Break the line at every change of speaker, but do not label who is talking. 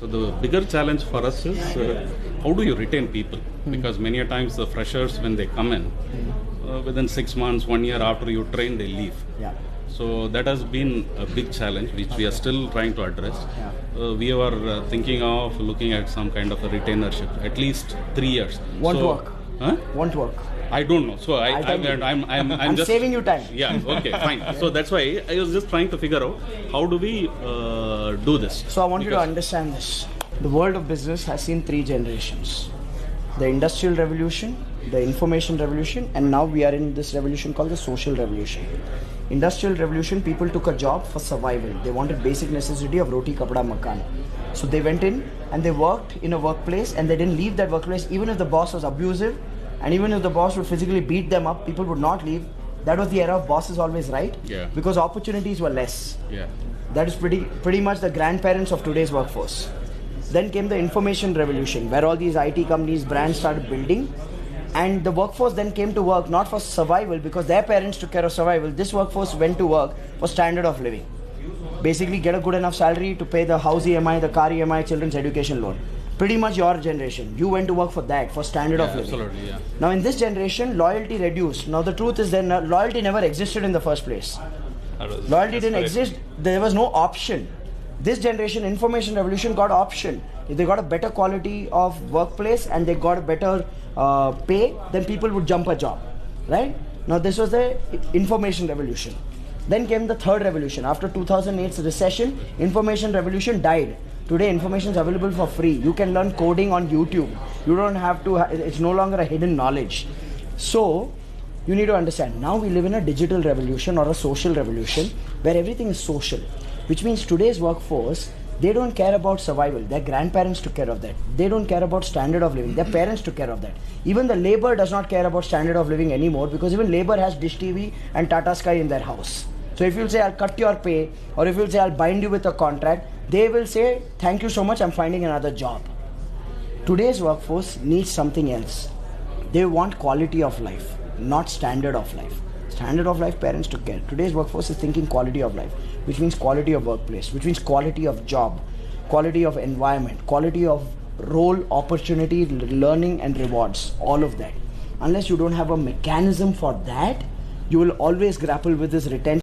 So the bigger challenge for us is how do you retain people? Because many a times the freshers, when they come in, within 6 months, 1 year after you train, they leave.
Yeah.
So that has been a big challenge, which we are still trying to address.
Yeah.
We are thinking of looking at some kind of a retainership, at least 3 years.
Won't work.
Huh?
Won't work.
I don't know. So I'm just
saving you time.
Yeah. Okay. Fine. So that's why I was just trying to figure out how do we do this.
So I want you to understand this. The world of business has seen 3 generations: the Industrial Revolution, the Information Revolution, and now we are in this revolution called the Social Revolution. Industrial Revolution, people took a job for survival. They wanted basic necessity of roti, kapda, makan. So they went in and they worked in a workplace, and they didn't leave that workplace even if the boss was abusive, and even if the boss would physically beat them up, people would not leave. That was the era of boss is always right.
Yeah.
Because opportunities were less.
Yeah.
That is pretty much the grandparents of today's workforce. Then came the Information Revolution, where all these IT companies, brands started building, and the workforce then came to work not for survival because their parents took care of survival. This workforce went to work for standard of living. Basically get a good enough salary to pay the house EMI, the car EMI, children's education loan. Pretty much your generation. You went to work for that, for standard of living.
Absolutely, yeah.
Now in this generation, loyalty reduced. Now the truth is that loyalty never existed in the first place. Loyalty didn't exist. There was no option. This generation, Information Revolution, got option. If they got a better quality of workplace and they got a better pay, then people would jump a job, right? Now this was the Information Revolution. Then came the third revolution. After 2008's recession, Information Revolution died. Today information is available for free. You can learn coding on YouTube. You don't have to, it's no longer a hidden knowledge. So you need to understand, now we live in a digital revolution or a social revolution where everything is social, which means today's workforce, they don't care about survival. Their grandparents took care of that. They don't care about standard of living. Their parents took care of that. Even the labor does not care about standard of living anymore, because even labor has Dish TV and Tata Sky in their house. So if you'll say, I'll cut your pay, or if you'll say, I'll bind you with a contract, they will say, thank you so much, I'm finding another job. Today's workforce needs something else. They want quality of life, not standard of life. Standard of life, parents took care. Today's workforce is thinking quality of life, which means quality of workplace, which means quality of job, quality of environment, quality of role, opportunity, learning and rewards, all of that. Unless you don't have a mechanism for that, you will always grapple with this retention.